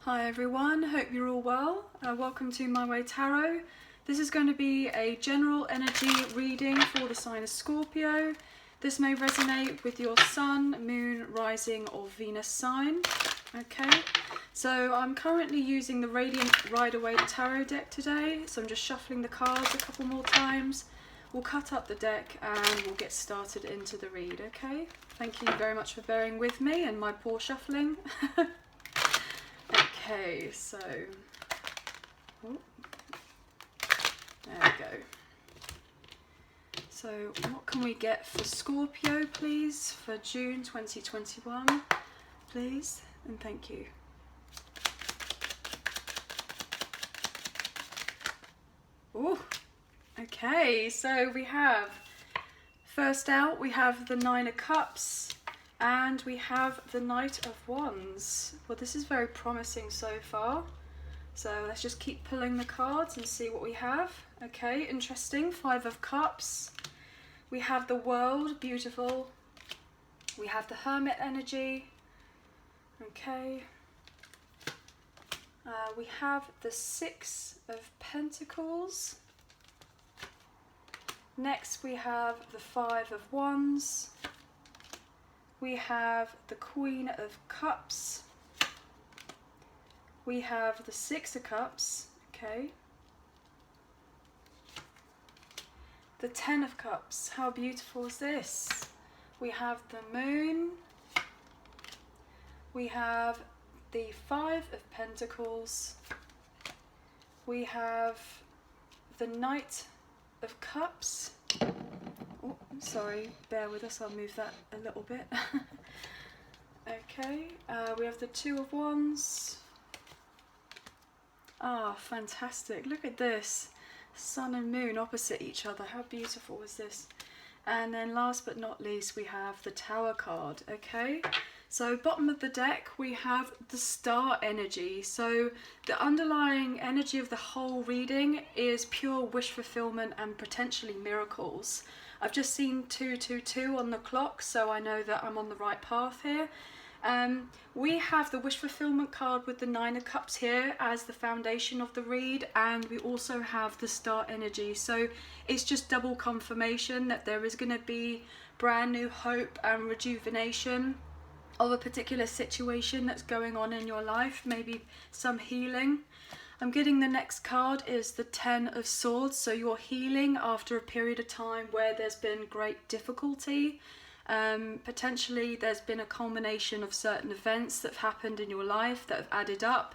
Hi everyone, hope you're all well. Welcome to My Way Tarot. This is going to be a general energy reading for the sign of Scorpio. This may resonate with your sun, moon, rising or Venus sign. Okay, so I'm currently using the Radiant Rider-Waite tarot deck today. So I'm just shuffling the cards a couple more times. We'll cut up the deck and we'll get started into the read, okay? Thank you very much for bearing with me and my poor shuffling. Okay, so there we go. So what can we get for Scorpio, please, for June 2021, please, and thank you. Oh, okay, so we have, first out, we have the Nine of Cups. And we have the Knight of Wands. Well, this is very promising so far. So let's just keep pulling the cards and see what we have. Okay, interesting. Five of Cups. We have the World, beautiful. We have the Hermit energy. Okay. We have the Six of Pentacles. Next we have the Five of Wands. We have the Queen of Cups. We have the Six of Cups, okay. The Ten of Cups, how beautiful is this? We have the Moon. We have the Five of Pentacles. We have the Knight of Cups. Oh, sorry, bear with us, I'll move that a little bit. Okay, we have the Two of Wands. Ah, fantastic, look at this. Sun and Moon opposite each other, how beautiful is this? And then last but not least, we have the Tower card, okay? So bottom of the deck, we have the Star energy. So the underlying energy of the whole reading is pure wish fulfillment and potentially miracles. I've just seen 222 on the clock, so I know that I'm on the right path here. We have the wish fulfillment card with the Nine of Cups here as the foundation of the read, and we also have the Star energy. So it's just double confirmation that there is going to be brand new hope and rejuvenation of a particular situation that's going on in your life, maybe some healing. I'm getting the next card is the Ten of Swords, so you're healing after a period of time where there's been great difficulty. Potentially there's been a culmination of certain events that have happened in your life that have added up.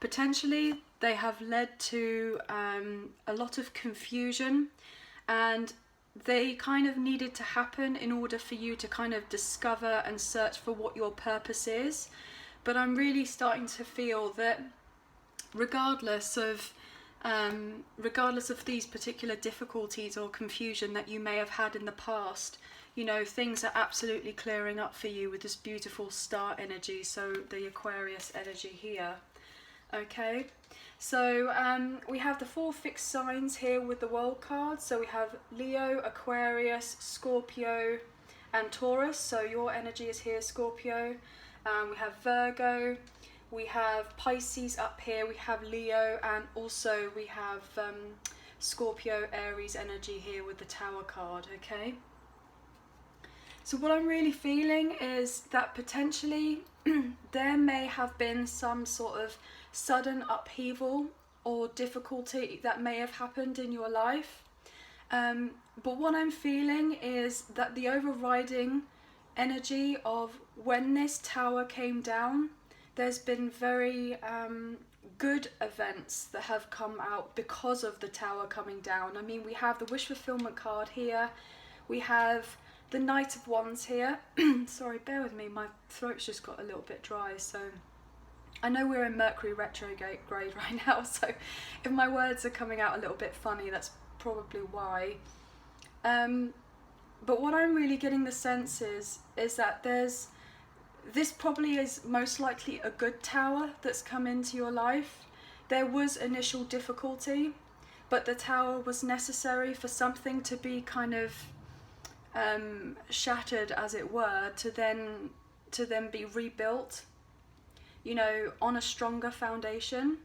Potentially they have led to a lot of confusion, and they kind of needed to happen in order for you to kind of discover and search for what your purpose is. But I'm really starting to feel that regardless of these particular difficulties or confusion that you may have had in the past, you know, things are absolutely clearing up for you with this beautiful Star energy, so the Aquarius energy here. Okay, so we have the four fixed signs here with the World card. So we have Leo, Aquarius, Scorpio and Taurus. So your energy is here, Scorpio. We have Virgo, we have Pisces up here, we have Leo, and also we have Scorpio, Aries energy here with the Tower card, okay? So what I'm really feeling is that potentially there may have been some sort of sudden upheaval or difficulty that may have happened in your life. But what I'm feeling is that the overriding energy of when this tower came down, there's been very good events that have come out because of the tower coming down. I mean, we have the wish fulfillment card here. We have the Knight of Wands here. Sorry, bear with me, my throat's just got a little bit dry, so I know we're in Mercury retrograde right now, so if my words are coming out a little bit funny, that's probably why. But what I'm really getting the sense is that this probably is most likely a good tower that's come into your life. There was initial difficulty, but the tower was necessary for something to be kind of shattered, as it were, to then be rebuilt. you know, on a stronger foundation.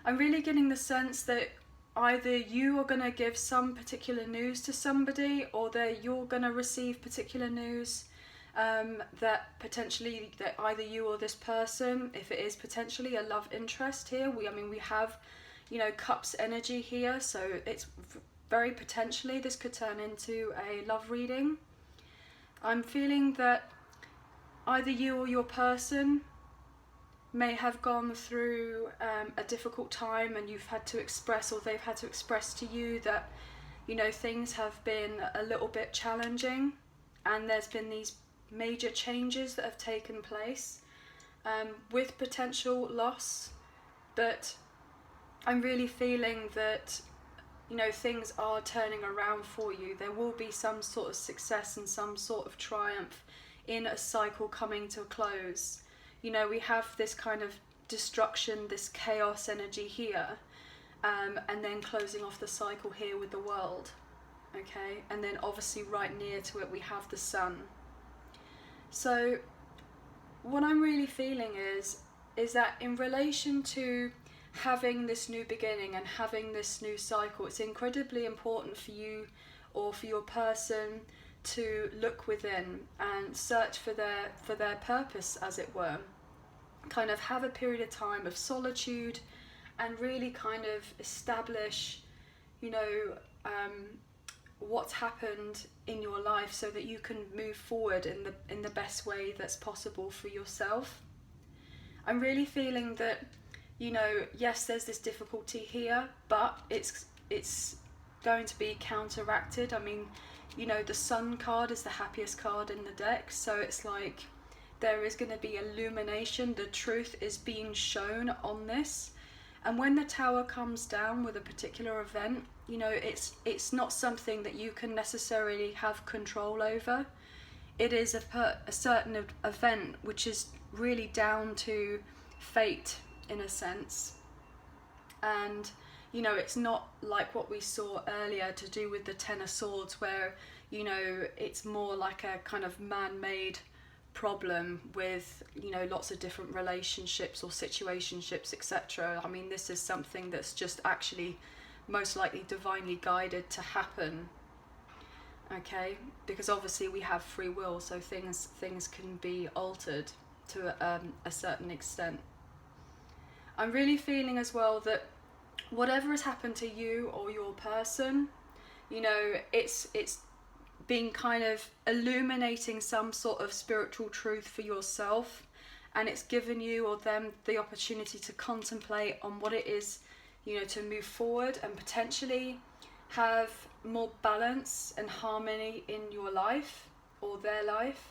I'm really getting the sense that either you are going to give some particular news to somebody, or that you're going to receive particular news that potentially that either you or this person, if it is potentially a love interest here, we have, you know, cups energy here, so it's very potentially this could turn into a love reading. I'm feeling that either you or your person may have gone through a difficult time, and you've had to express, or they've had to express to you that, you know, things have been a little bit challenging, and there's been these major changes that have taken place with potential loss. But I'm really feeling that, you know, things are turning around for you. There will be some sort of success and some sort of triumph in a cycle coming to a close. You know, we have this kind of destruction, this chaos energy here, and then closing off the cycle here with the world, okay? And then obviously right near to it we have the sun. So what I'm really feeling is that in relation to having this new beginning and having this new cycle, it's incredibly important for you or for your person to look within and search for their purpose, as it were. Kind of have a period of time of solitude and really kind of establish, you know, what's happened in your life, so that you can move forward in the best way that's possible for yourself. I'm really feeling that, you know, yes, there's this difficulty here, but it's going to be counteracted. I mean, you know, the Sun card is the happiest card in the deck, so it's like there is going to be illumination. The truth is being shown on this. And when the Tower comes down with a particular event, you know, it's not something that you can necessarily have control over. It is a certain event which is really down to fate, in a sense. And, you know, it's not like what we saw earlier to do with the Ten of Swords, where, you know, it's more like a kind of man-made problem with, you know, lots of different relationships or situationships, etc. I mean, this is something that's just actually most likely divinely guided to happen, okay? Because obviously we have free will, so things can be altered to a certain extent. I'm really feeling as well that whatever has happened to you or your person, you know, it's been kind of illuminating some sort of spiritual truth for yourself, and it's given you or them the opportunity to contemplate on what it is, you know, to move forward and potentially have more balance and harmony in your life or their life.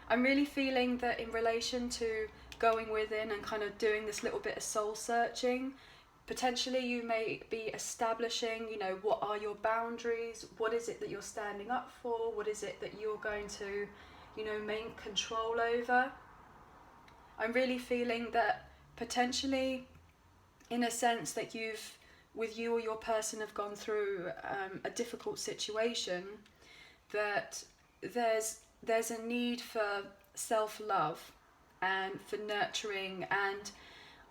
I'm really feeling that in relation to going within and kind of doing this little bit of soul searching, potentially you may be establishing, you know, what are your boundaries, what is it that you're standing up for, what is it that you're going to, you know, maintain control over. I'm really feeling that potentially, in a sense, that with you or your person have gone through a difficult situation, that there's a need for self-love and for nurturing. And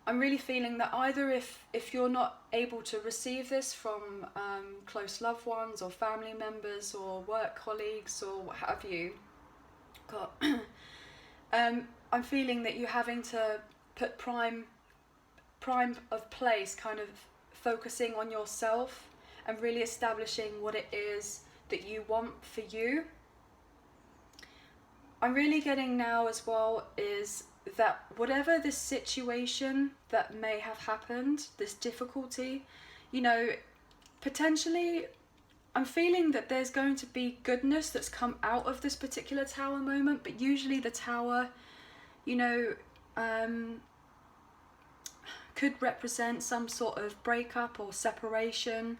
I'm really feeling that either if you're not able to receive this from close loved ones or family members or work colleagues or what have you, I'm feeling that you're having to put prime of place, kind of focusing on yourself and really establishing what it is that you want for you. I'm really getting now as well is that whatever this situation that may have happened, this difficulty, you know, potentially I'm feeling that there's going to be goodness that's come out of this particular Tower moment. But usually the Tower, you know, could represent some sort of breakup or separation,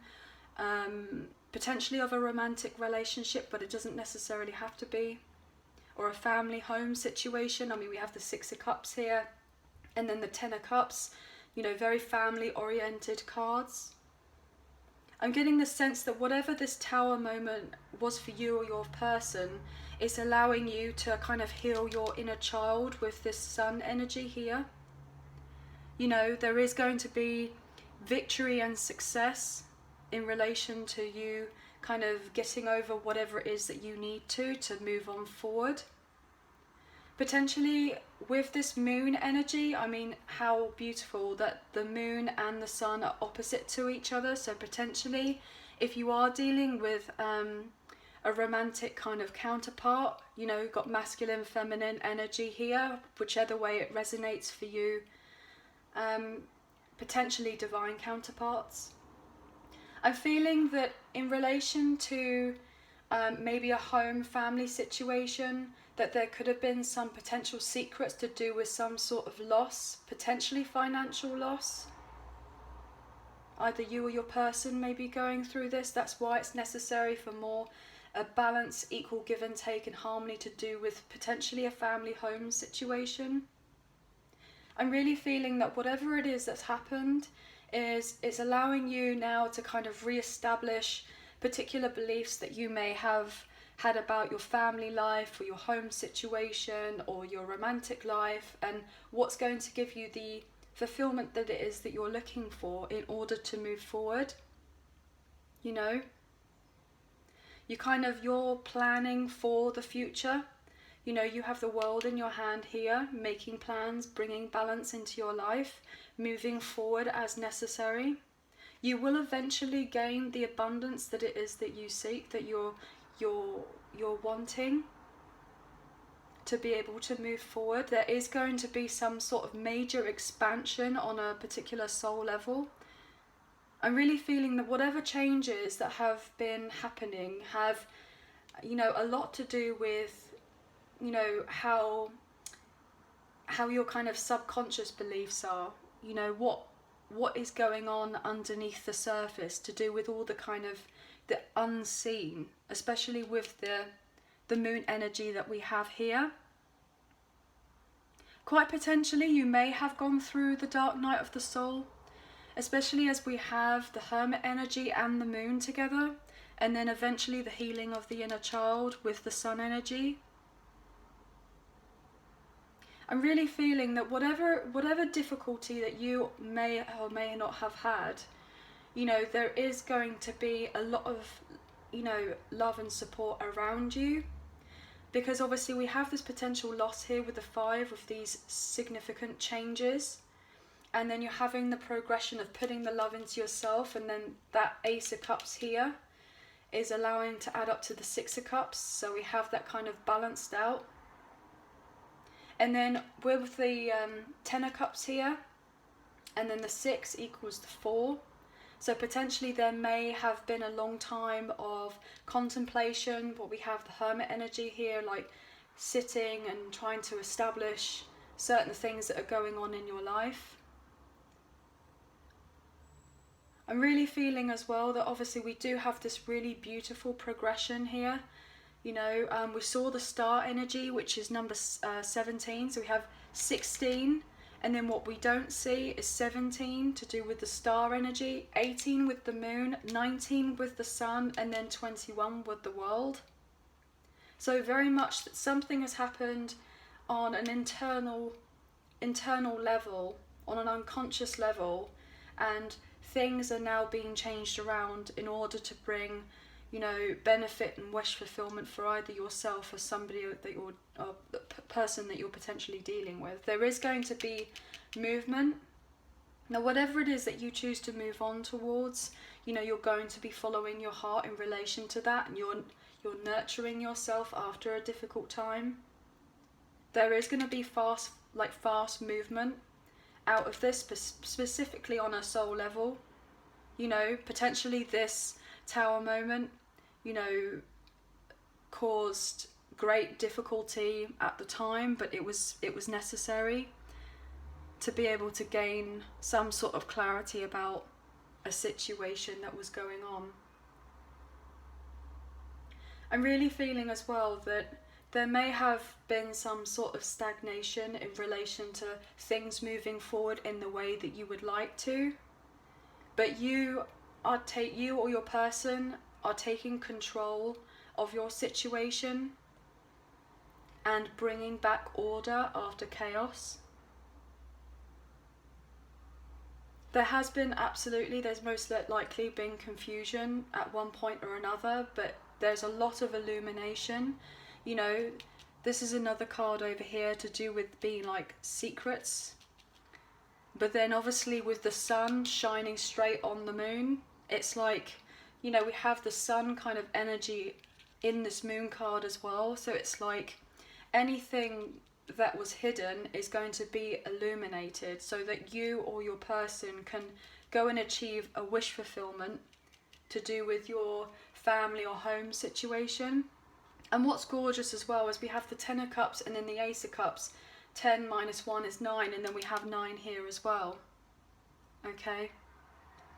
potentially of a romantic relationship, but it doesn't necessarily have to be, or a family home situation. I mean, we have the Six of Cups here, and then the Ten of Cups, you know, very family oriented cards. I'm getting the sense that whatever this Tower moment was for you or your person, it's allowing you to kind of heal your inner child with this Sun energy here. You know, there is going to be victory and success in relation to you kind of getting over whatever it is that you need to move on forward. Potentially with this Moon energy, I mean, how beautiful that the Moon and the Sun are opposite to each other. So potentially if you are dealing with a romantic kind of counterpart, you know, you've got masculine, feminine energy here, whichever way it resonates for you. Potentially divine counterparts. I'm feeling that in relation to maybe a home family situation, that there could have been some potential secrets to do with some sort of loss, potentially financial loss. Either you or your person may be going through this. That's why it's necessary for more a balance, equal give and take and harmony to do with potentially a family home situation. I'm really feeling that whatever it is that's happened is it's allowing you now to kind of re-establish particular beliefs that you may have had about your family life or your home situation or your romantic life, and what's going to give you the fulfillment that it is that you're looking for in order to move forward. You know, you're planning for the future. You know, you have the world in your hand here, making plans, bringing balance into your life, moving forward as necessary. You will eventually gain the abundance that it is that you seek, that you're wanting to be able to move forward. There is going to be some sort of major expansion on a particular soul level. I'm really feeling that whatever changes that have been happening have, you know, a lot to do with, you know, how your kind of subconscious beliefs are, you know, what is going on underneath the surface, to do with all the kind of the unseen, especially with the Moon energy that we have here. Quite potentially you may have gone through the dark night of the soul, especially as we have the Hermit energy and the Moon together, and then eventually the healing of the inner child with the Sun energy. I'm really feeling that whatever difficulty that you may or may not have had, you know, there is going to be a lot of, you know, love and support around you, because obviously we have this potential loss here with the 5 of these significant changes, and then you're having the progression of putting the love into yourself, and then that Ace of Cups here is allowing to add up to the 6 of Cups, so we have that kind of balanced out. And then with the 10 of Cups here, and then the 6 equals the 4. So potentially there may have been a long time of contemplation, but we have the Hermit energy here, like sitting and trying to establish certain things that are going on in your life. I'm really feeling as well that obviously we do have this really beautiful progression here. You know, we saw the star energy, which is number 17. So we have 16, and then what we don't see is 17 to do with the star energy, 18 with the Moon, 19 with the Sun, and then 21 with the world. So very much that something has happened on an internal level, on an unconscious level, and things are now being changed around in order to bring, you know, benefit and wish fulfillment for either yourself or somebody that you're, or the person that you're potentially dealing with. There is going to be movement. Now, whatever it is that you choose to move on towards, you know, you're going to be following your heart in relation to that, and you're nurturing yourself after a difficult time. There is going to be fast movement out of this, specifically on a soul level. You know, potentially this Tower moment, you know, caused great difficulty at the time, but it was necessary to be able to gain some sort of clarity about a situation that was going on. I'm really feeling as well that there may have been some sort of stagnation in relation to things moving forward in the way that you would like to, but you you or your person are taking control of your situation and bringing back order after chaos. There has been there's most likely been confusion at one point or another, but there's a lot of illumination. You know, this is another card over here to do with being like secrets. But then obviously with the sun shining straight on the moon, it's like, you know, we have the sun kind of energy in this moon card as well. So it's like anything that was hidden is going to be illuminated so that you or your person can go and achieve a wish fulfillment to do with your family or home situation. And what's gorgeous as well is we have the 10 of Cups and then the Ace of Cups. 10 minus 1 is 9, and then we have 9 here as well. Okay,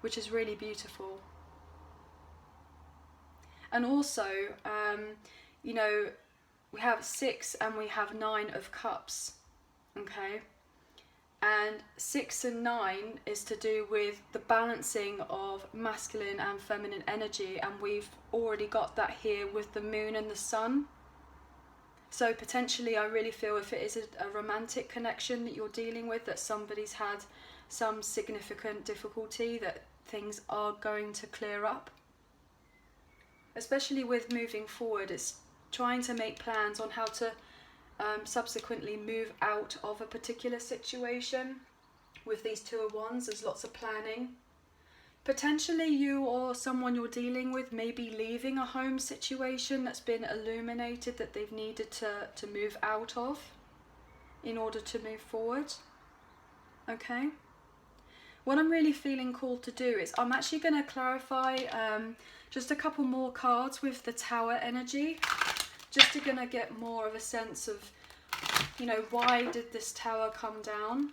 which is really beautiful. And also, you know, we have 6 and we have 9 of Cups. Okay, and 6 and 9 is to do with the balancing of masculine and feminine energy, and we've already got that here with the moon and the sun. So potentially I really feel if it is a romantic connection that you're dealing with, that somebody's had some significant difficulty, that things are going to clear up. Especially with moving forward, it's trying to make plans on how to subsequently move out of a particular situation. With these 2 of Wands, there's lots of planning. Potentially you or someone you're dealing with may be leaving a home situation that's been illuminated that they've needed to move out of in order to move forward. Okay. What I'm really feeling called to do is I'm actually going to clarify just a couple more cards with the Tower energy, just to going to get more of a sense of, you know, why did this Tower come down?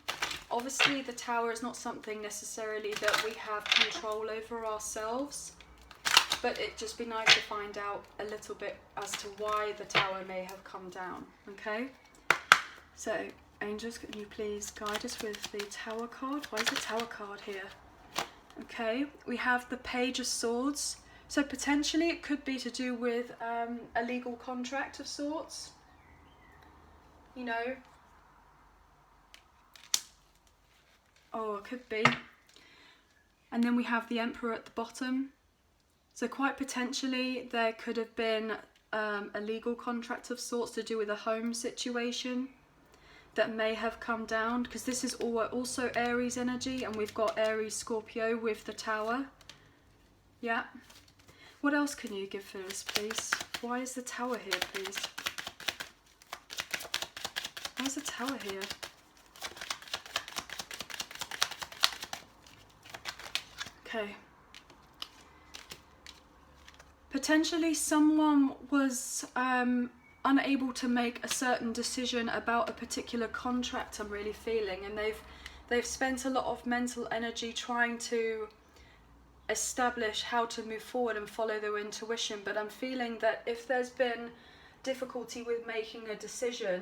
Obviously the Tower is not something necessarily that we have control over ourselves, but it'd just be nice to find out a little bit as to why the Tower may have come down. Okay, so angels, can you please guide us with the Tower card? Why is the Tower card here? Okay, we have the Page of Swords, so potentially it could be to do with a legal contract of sorts, you know. Oh, it could be. And then we have the Emperor at the bottom. So quite potentially there could have been a legal contract of sorts to do with a home situation that may have come down, because this is also Aries energy, and we've got Aries Scorpio with the Tower. Yeah. What else can you give for us, please? Why is the Tower here, please? Why is the Tower here? Okay. Potentially someone was unable to make a certain decision about a particular contract, I'm really feeling, and they've spent a lot of mental energy trying to establish how to move forward and follow their intuition. But I'm feeling that if there's been difficulty with making a decision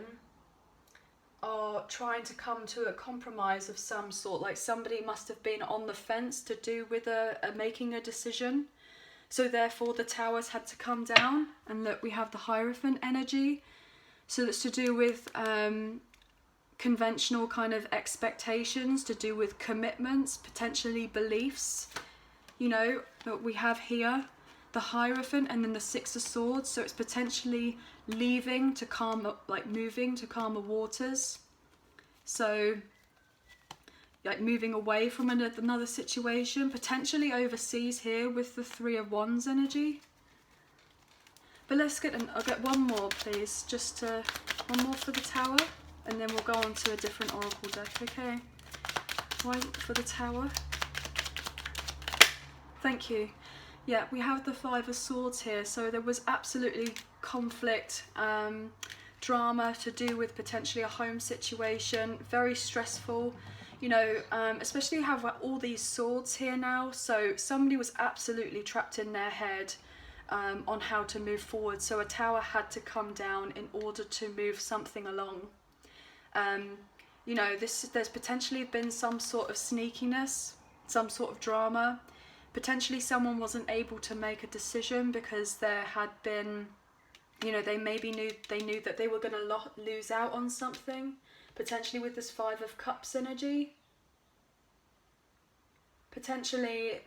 or trying to come to a compromise of some sort, like somebody must have been on the fence to do with making a decision, so therefore the Towers had to come down. And look, we have the Hierophant energy, so that's to do with conventional kind of expectations, to do with commitments, potentially beliefs, you know. But we have here the Hierophant and then the Six of Swords, so it's potentially leaving to calm, like moving to calmer waters, so like moving away from another situation, potentially overseas here with the Three of Wands energy. But let's I'll get one more, please, one more for the Tower, and then we'll go on to a different oracle deck. Okay, why for the Tower? Thank you. Yeah, we have the Five of Swords here, so there was absolutely conflict, drama to do with potentially a home situation, very stressful, you know, especially have all these swords here now, so somebody was absolutely trapped in their head on how to move forward, so a Tower had to come down in order to move something along. You know, there's potentially been some sort of sneakiness, some sort of drama. Potentially someone wasn't able to make a decision because there had been, you know, they maybe knew that they were going to lose out on something. Potentially with this 5 of Cups energy. Potentially,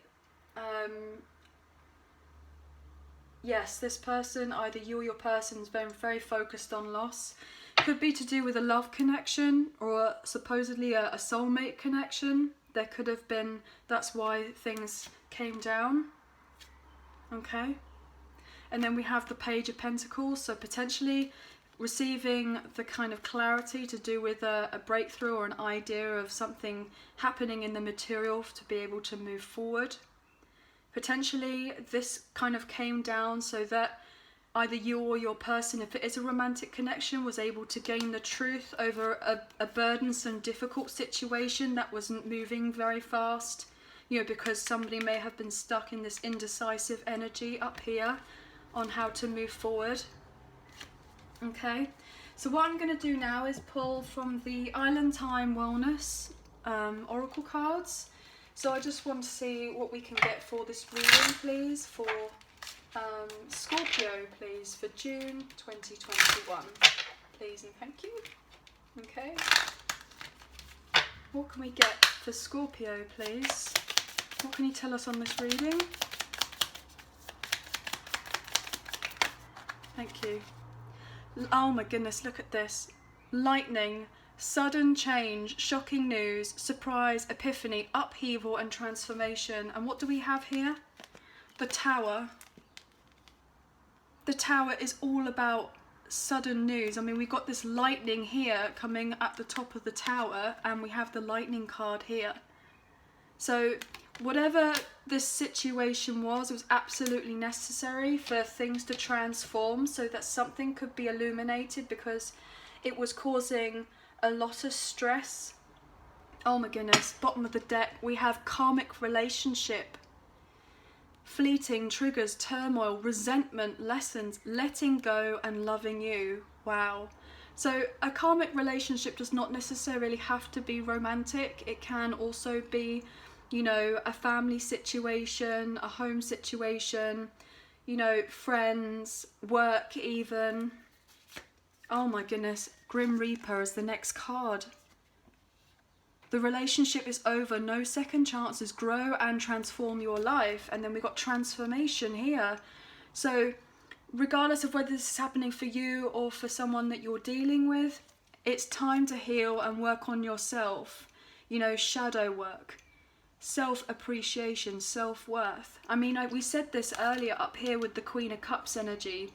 yes, this person, either you or your person's been very focused on loss. Could be to do with a love connection or supposedly a soulmate connection. There could have been, that's why things came down. Okay. And then we have the Page of Pentacles, so potentially receiving the kind of clarity to do with a breakthrough or an idea of something happening in the material to be able to move forward. Potentially this kind of came down so that either you or your person, if it is a romantic connection, was able to gain the truth over a burdensome, difficult situation that wasn't moving very fast, you know, because somebody may have been stuck in this indecisive energy up here on how to move forward. Okay, so what I'm going to do now is pull from the Island Time Wellness Oracle cards. So I just want to see what we can get for this reading, please, for Scorpio, please, for June 2021. Please and thank you. Okay. What can we get for Scorpio, please? What can you tell us on this reading? Thank you. Oh my goodness, look at this. Lightning, sudden change, shocking news, surprise, epiphany, upheaval and transformation. And what do we have here? The Tower. The Tower is all about sudden news. I mean, we've got this lightning here coming at the top of the Tower, and we have the lightning card here. So whatever this situation was, it was absolutely necessary for things to transform so that something could be illuminated, because it was causing a lot of stress. Oh my goodness, bottom of the deck, we have karmic relationship. Fleeting triggers, turmoil, resentment, lessons, letting go and loving you. Wow. So a karmic relationship does not necessarily have to be romantic. It can also be, you know, a family situation, a home situation, you know, friends, work even. Oh my goodness, Grim Reaper is the next card. The relationship is over, no second chances, grow and transform your life. And then we've got transformation here. So regardless of whether this is happening for you or for someone that you're dealing with, it's time to heal and work on yourself. You know, shadow work, self-appreciation, self-worth. I mean, we said this earlier up here with the Queen of Cups energy,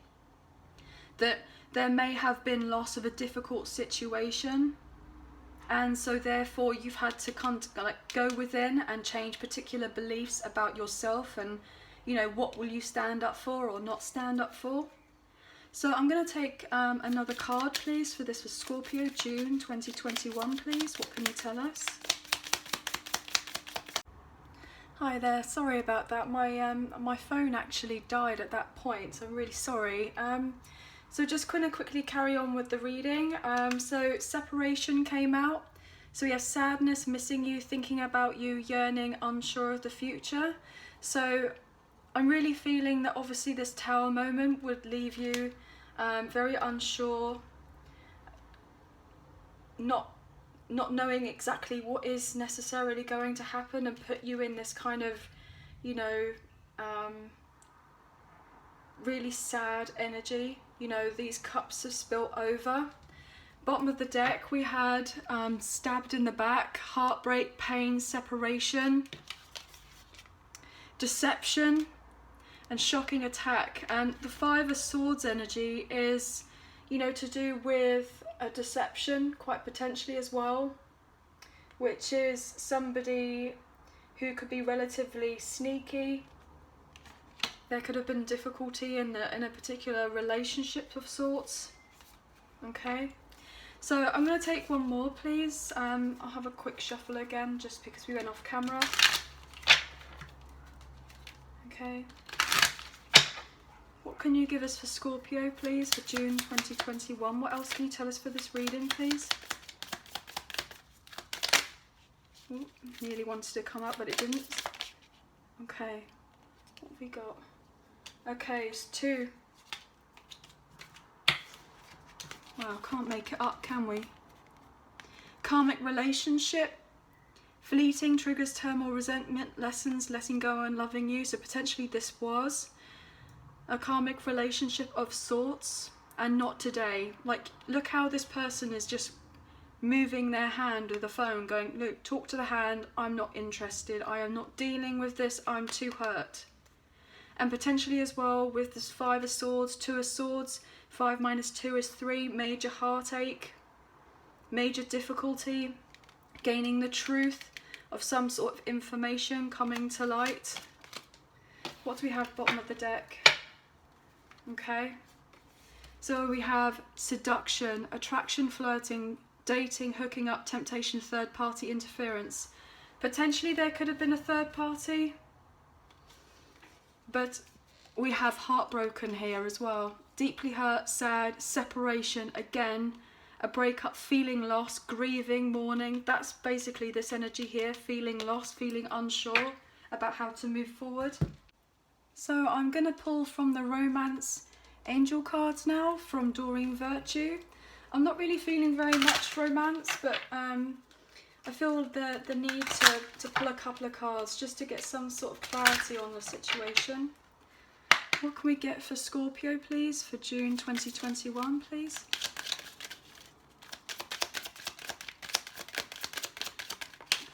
that there may have been loss of a difficult situation. And so therefore you've had to go within and change particular beliefs about yourself and, you know, what will you stand up for or not stand up for. So I'm going to take another card, please, for this for Scorpio, June 2021, please. What can you tell us? Hi there, sorry about that. My phone actually died at that point, so I'm really sorry. So just going to quickly carry on with the reading. So Seperation came out. So we have sadness, missing you, thinking about you, yearning, unsure of the future. So I'm really feeling that obviously this Tower moment would leave you very unsure, not knowing exactly what is necessarily going to happen, and put you in this kind of, you know, really sad energy. You know, these cups have spilt over. Bottom of the deck, we had stabbed in the back, heartbreak, pain, separation, deception, and shocking attack. And the 5 of Swords energy is, you know, to do with a deception, quite potentially as well, which is somebody who could be relatively sneaky. There could have been difficulty in a particular relationship of sorts. Okay, so I'm going to take one more, please. I'll have a quick shuffle again, just because we went off camera. Okay. What can you give us for Scorpio, please, for June 2021? What else can you tell us for this reading, please? Ooh, nearly wanted to come up, but it didn't. Okay, what have we got? Okay, it's 2. Wow, can't make it up, can we? Karmic relationship. Fleeting triggers turmoil, resentment, lessons, letting go and loving you. So potentially this was a karmic relationship of sorts, and not today. Like, look how this person is just moving their hand with a phone, going, look, talk to the hand, I'm not interested, I am not dealing with this, I'm too hurt. And potentially as well with this 5 of Swords, 2 of Swords, 5 minus 2 is 3, major heartache, major difficulty, gaining the truth of some sort of information coming to light. What do we have bottom of the deck? Okay, so we have seduction, attraction, flirting, dating, hooking up, temptation, third party interference. Potentially there could have been a third party, but we have heartbroken here as well. Deeply hurt, sad, separation, again, a breakup, feeling lost, grieving, mourning. That's basically this energy here, feeling lost, feeling unsure about how to move forward. So I'm going to pull from the Romance Angel cards now from Doreen Virtue. I'm not really feeling very much romance, but I feel the need to pull a couple of cards just to get some sort of clarity on the situation. What can we get for Scorpio, please, for June 2021, please?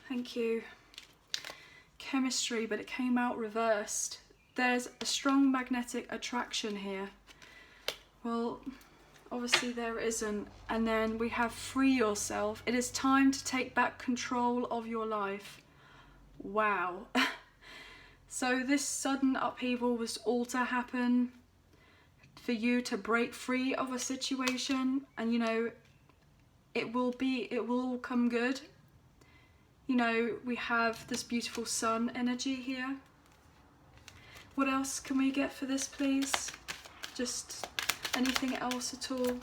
Thank you. Chemistry, but it came out reversed. There's a strong magnetic attraction here. Well, obviously there isn't. And then we have free yourself. It is time to take back control of your life. Wow. So this sudden upheaval was all to happen for you to break free of a situation, and you know, it will all come good. You know, we have this beautiful sun energy here. What else can we get for this, please? Just anything else at all?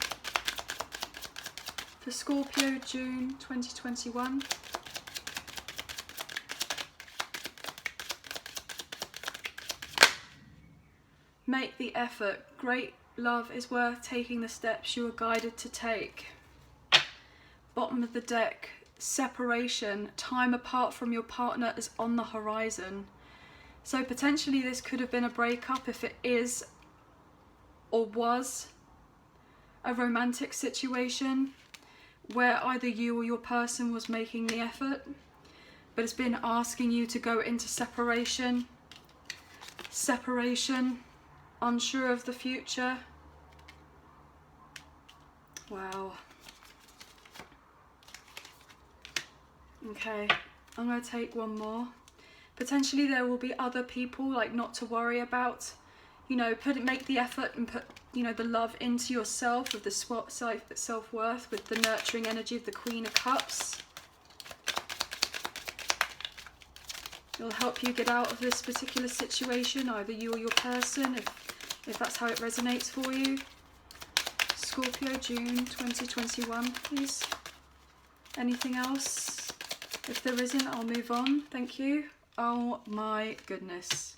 For Scorpio, June 2021. Make the effort. Great love is worth taking the steps you are guided to take. Bottom of the deck, separation. Time apart from your partner is on the horizon. So potentially this could have been a breakup if it is or was a romantic situation where either you or your person was making the effort, but it's been asking you to go into separation. Separation. Unsure of the future. Wow. Okay, I'm going to take one more. Potentially there will be other people, like, not to worry about. You know, make the effort and put, you know, the love into yourself with the self-worth, with the nurturing energy of the Queen of Cups. It'll help you get out of this particular situation, either you or your person, if that's how it resonates for you. Scorpio, June 2021, please. Anything else? If there isn't, I'll move on. Thank you. Oh my goodness.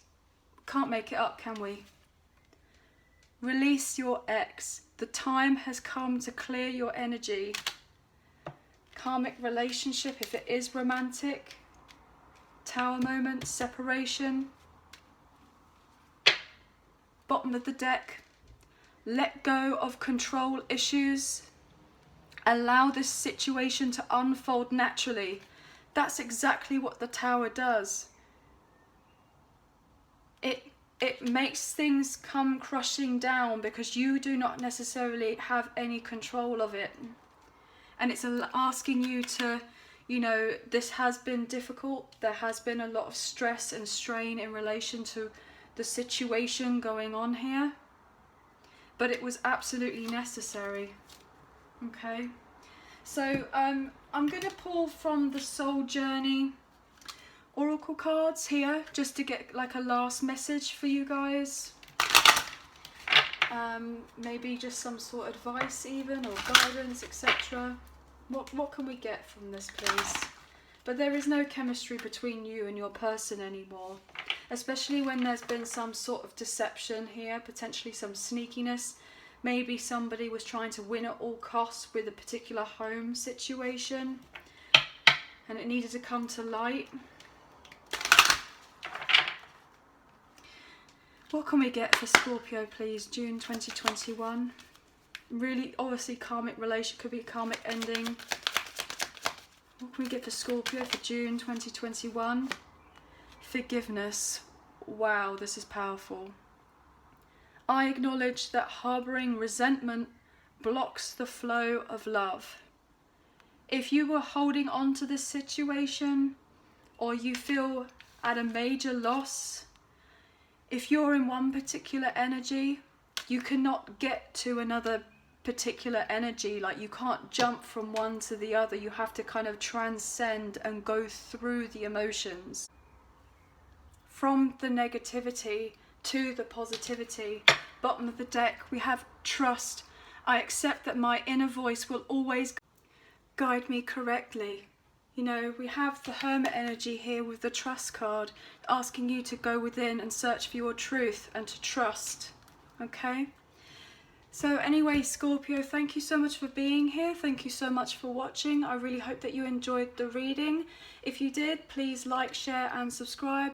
Can't make it up, can we? Release your ex. The time has come to clear your energy. Karmic relationship, if it is romantic. Tower moment, separation. Bottom of the deck, let go of control issues. Allow this situation to unfold naturally. That's exactly what the Tower does. It makes things come crushing down because you do not necessarily have any control of it. And it's asking you to, you know, this has been difficult. There has been a lot of stress and strain in relation to the situation going on here, but it was absolutely necessary. Okay, so I'm going to pull from the Soul Journey Oracle cards here just to get like a last message for you guys. Maybe just some sort of advice even, or guidance, etc. What can we get from this, please? But there is no chemistry between you and your person anymore. especially when there's been some sort of deception here, potentially some sneakiness. Maybe somebody was trying to win at all costs with a particular home situation and it needed to come to light. What can we get for Scorpio, please? June 2021. Really, obviously, karmic relation, could be karmic ending. What can we get for Scorpio for June 2021? Forgiveness. Wow, this is powerful. I acknowledge that harbouring resentment blocks the flow of love. If you were holding on to this situation, or you feel at a major loss, if you're in one particular energy, you cannot get to another particular energy. Like, you can't jump from one to the other. You have to kind of transcend and go through the emotions. From the negativity to the positivity. Bottom of the deck, we have trust. I accept that my inner voice will always guide me correctly. You know, we have the Hermit energy here with the trust card, asking you to go within and search for your truth and to trust. Okay? So anyway, Scorpio, thank you so much for being here. Thank you so much for watching. I really hope that you enjoyed the reading. If you did, please like, share and subscribe.